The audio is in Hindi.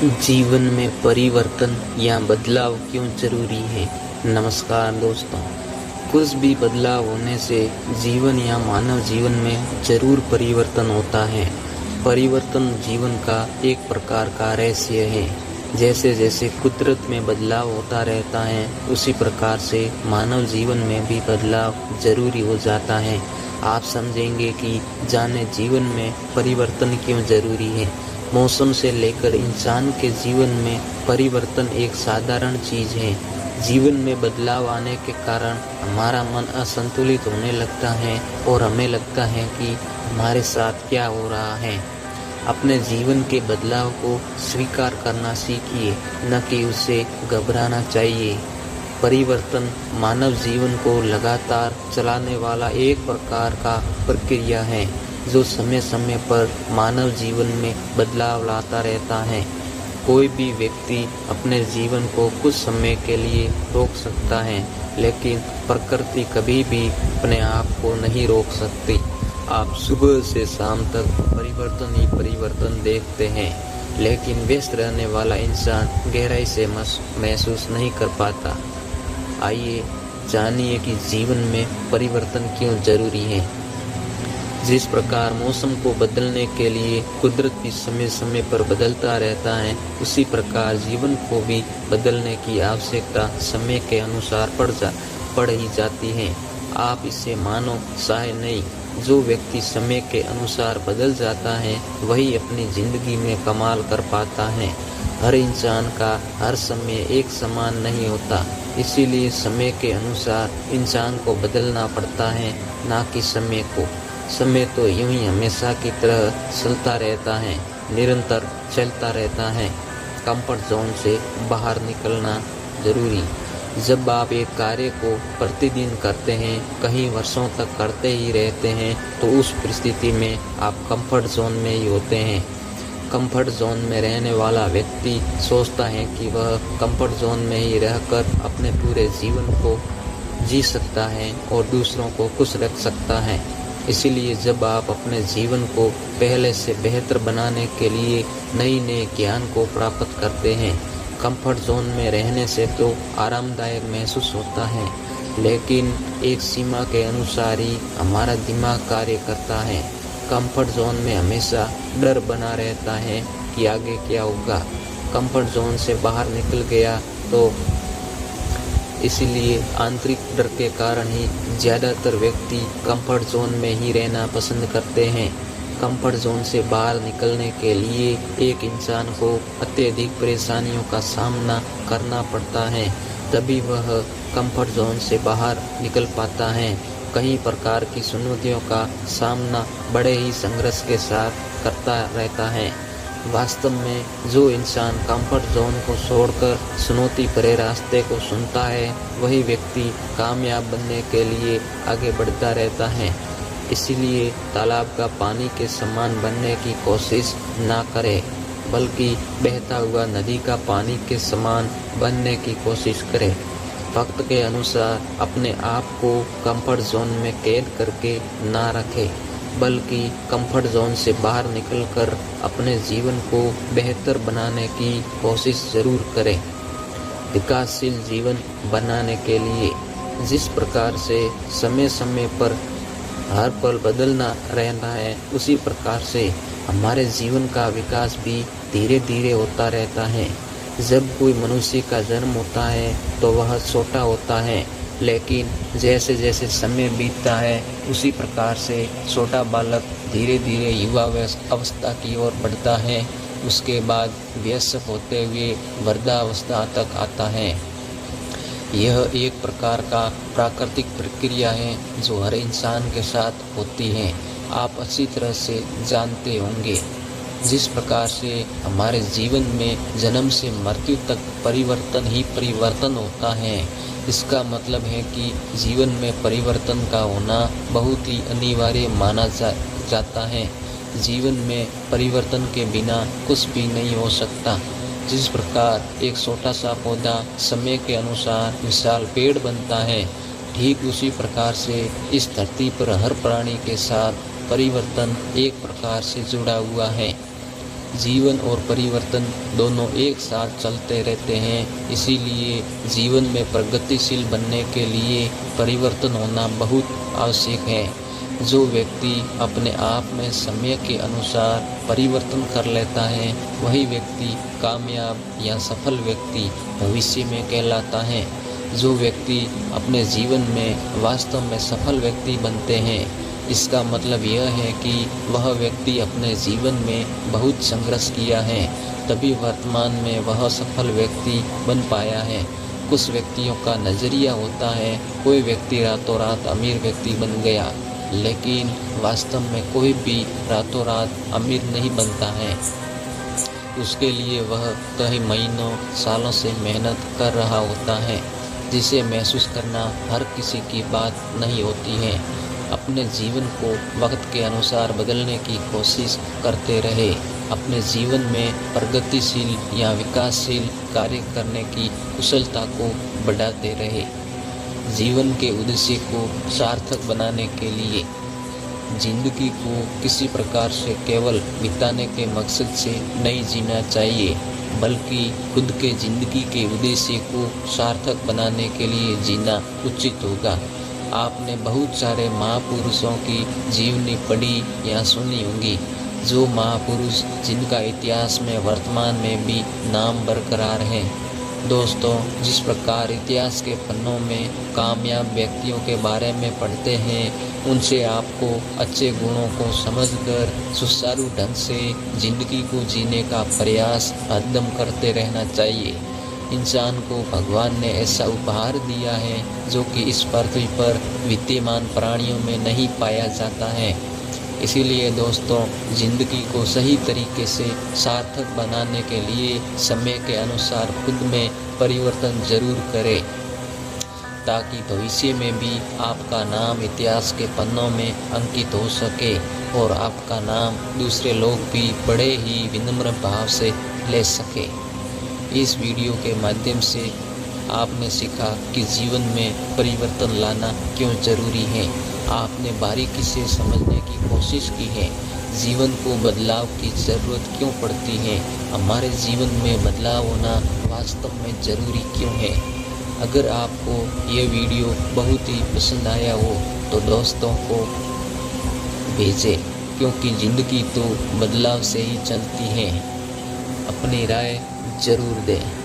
जीवन में परिवर्तन या बदलाव क्यों जरूरी है। नमस्कार दोस्तों, कुछ भी बदलाव होने से जीवन या मानव जीवन में जरूर परिवर्तन होता है। परिवर्तन जीवन का एक प्रकार का रहस्य है। जैसे जैसे कुदरत में बदलाव होता रहता है, उसी प्रकार से मानव जीवन में भी बदलाव जरूरी हो जाता है। आप समझेंगे कि जाने जीवन में परिवर्तन क्यों जरूरी है। मौसम से लेकर इंसान के जीवन में परिवर्तन एक साधारण चीज है। जीवन में बदलाव आने के कारण हमारा मन असंतुलित होने लगता है और हमें लगता है कि हमारे साथ क्या हो रहा है। अपने जीवन के बदलाव को स्वीकार करना सीखिए, न कि उससे घबराना चाहिए। परिवर्तन मानव जीवन को लगातार चलाने वाला एक प्रकार का प्रक्रिया है, जो समय समय पर मानव जीवन में बदलाव लाता रहता है। कोई भी व्यक्ति अपने जीवन को कुछ समय के लिए रोक सकता है, लेकिन प्रकृति कभी भी अपने आप को नहीं रोक सकती। आप सुबह से शाम तक परिवर्तन ही परिवर्तन देखते हैं, लेकिन व्यस्त रहने वाला इंसान गहराई से महसूस नहीं कर पाता। आइए जानिए कि जीवन में परिवर्तन क्यों जरूरी है। जिस प्रकार मौसम को बदलने के लिए कुदरत भी समय समय पर बदलता रहता है, उसी प्रकार जीवन को भी बदलने की आवश्यकता समय के अनुसार पड़ ही जाती है। आप इसे मानो चाहे नहीं, जो व्यक्ति समय के अनुसार बदल जाता है वही अपनी जिंदगी में कमाल कर पाता है। हर इंसान का हर समय एक समान नहीं होता, इसीलिए समय के अनुसार इंसान को बदलना पड़ता है, ना कि समय को। समय तो यूं ही हमेशा की तरह चलता रहता है, निरंतर चलता रहता है। कंफर्ट जोन से बाहर निकलना जरूरी। जब आप एक कार्य को प्रतिदिन करते हैं, कहीं वर्षों तक करते ही रहते हैं, तो उस परिस्थिति में आप कंफर्ट जोन में ही होते हैं। कंफर्ट जोन में रहने वाला व्यक्ति सोचता है कि वह कंफर्ट जोन में ही रहकर अपने पूरे जीवन को जी सकता है और दूसरों को खुश रख सकता है। इसीलिए जब आप अपने जीवन को पहले से बेहतर बनाने के लिए नए ज्ञान को प्राप्त करते हैं, कंफर्ट जोन में रहने से तो आरामदायक महसूस होता है, लेकिन एक सीमा के अनुसार ही हमारा दिमाग कार्य करता है। कंफर्ट जोन में हमेशा डर बना रहता है कि आगे क्या होगा। कंफर्ट जोन से बाहर निकल गया तो इसीलिए आंतरिक डर के कारण ही ज़्यादातर व्यक्ति कंफर्ट जोन में ही रहना पसंद करते हैं। कंफर्ट जोन से बाहर निकलने के लिए एक इंसान को अत्यधिक परेशानियों का सामना करना पड़ता है, तभी वह कंफर्ट जोन से बाहर निकल पाता है। कई प्रकार की चुनौतियों का सामना बड़े ही संघर्ष के साथ करता रहता है। वास्तव में जो इंसान कंफर्ट जोन को छोड़कर चुनौती भरे रास्ते को चुनता है, वही व्यक्ति कामयाब बनने के लिए आगे बढ़ता रहता है। इसीलिए तालाब का पानी के समान बनने की कोशिश ना करें, बल्कि बहता हुआ नदी का पानी के समान बनने की कोशिश करें। वक्त के अनुसार अपने आप को कंफर्ट जोन में कैद करके ना रखें, बल्कि कंफर्ट जोन से बाहर निकलकर अपने जीवन को बेहतर बनाने की कोशिश जरूर करें। विकासशील जीवन बनाने के लिए जिस प्रकार से समय समय पर हर पल बदलना रहना है, उसी प्रकार से हमारे जीवन का विकास भी धीरे धीरे होता रहता है। जब कोई मनुष्य का जन्म होता है तो वह छोटा होता है, लेकिन जैसे जैसे समय बीतता है, उसी प्रकार से छोटा बालक धीरे धीरे युवा अवस्था की ओर बढ़ता है। उसके बाद वयस्क होते हुए वृद्धावस्था तक आता है। यह एक प्रकार का प्राकृतिक प्रक्रिया है जो हर इंसान के साथ होती है। आप अच्छी तरह से जानते होंगे। जिस प्रकार से हमारे जीवन में जन्म से मृत्यु तक परिवर्तन ही परिवर्तन होता है, इसका मतलब है कि जीवन में परिवर्तन का होना बहुत ही अनिवार्य माना जाता है। जीवन में परिवर्तन के बिना कुछ भी नहीं हो सकता। जिस प्रकार एक छोटा सा पौधा समय के अनुसार विशाल पेड़ बनता है, ठीक उसी प्रकार से इस धरती पर हर प्राणी के साथ परिवर्तन एक प्रकार से जुड़ा हुआ है। जीवन और परिवर्तन दोनों एक साथ चलते रहते हैं। इसीलिए जीवन में प्रगतिशील बनने के लिए परिवर्तन होना बहुत आवश्यक है। जो व्यक्ति अपने आप में समय के अनुसार परिवर्तन कर लेता है, वही व्यक्ति कामयाब या सफल व्यक्ति भविष्य में कहलाता है। जो व्यक्ति अपने जीवन में वास्तव में सफल व्यक्ति बनते हैं, इसका मतलब यह है कि वह व्यक्ति अपने जीवन में बहुत संघर्ष किया है, तभी वर्तमान में वह सफल व्यक्ति बन पाया है। कुछ व्यक्तियों का नज़रिया होता है, कोई व्यक्ति रातों रात अमीर व्यक्ति बन गया, लेकिन वास्तव में कोई भी रातों रात अमीर नहीं बनता है। उसके लिए वह कई महीनों सालों से मेहनत कर रहा होता है, जिसे महसूस करना हर किसी की बात नहीं होती है। अपने जीवन को वक्त के अनुसार बदलने की कोशिश करते रहे। अपने जीवन में प्रगतिशील या विकासशील कार्य करने की कुशलता को बढ़ाते रहे। जीवन के उद्देश्य को सार्थक बनाने के लिए जिंदगी को किसी प्रकार से केवल बिताने के मकसद से नहीं जीना चाहिए, बल्कि खुद के जिंदगी के उद्देश्य को सार्थक बनाने के लिए जीना उचित होगा। आपने बहुत सारे महापुरुषों की जीवनी पढ़ी या सुनी होगी, जो महापुरुष जिनका इतिहास में वर्तमान में भी नाम बरकरार है। दोस्तों, जिस प्रकार इतिहास के पन्नों में कामयाब व्यक्तियों के बारे में पढ़ते हैं, उनसे आपको अच्छे गुणों को समझकर सुचारू ढंग से जिंदगी को जीने का प्रयास हरदम करते रहना चाहिए। इंसान को भगवान ने ऐसा उपहार दिया है जो कि इस पृथ्वी पर विद्यमान प्राणियों में नहीं पाया जाता है। इसीलिए दोस्तों, जिंदगी को सही तरीके से सार्थक बनाने के लिए समय के अनुसार खुद में परिवर्तन जरूर करें, ताकि भविष्य में भी आपका नाम इतिहास के पन्नों में अंकित हो सके और आपका नाम दूसरे लोग भी बड़े ही विनम्र भाव से ले सके। इस वीडियो के माध्यम से आपने सीखा कि जीवन में परिवर्तन लाना क्यों जरूरी है। आपने बारीकी से समझने की कोशिश की है जीवन को बदलाव की ज़रूरत क्यों पड़ती है, हमारे जीवन में बदलाव होना वास्तव में ज़रूरी क्यों है। अगर आपको ये वीडियो बहुत ही पसंद आया हो तो दोस्तों को भेजें, क्योंकि ज़िंदगी तो बदलाव से ही चलती है। अपनी राय ज़रूर दें।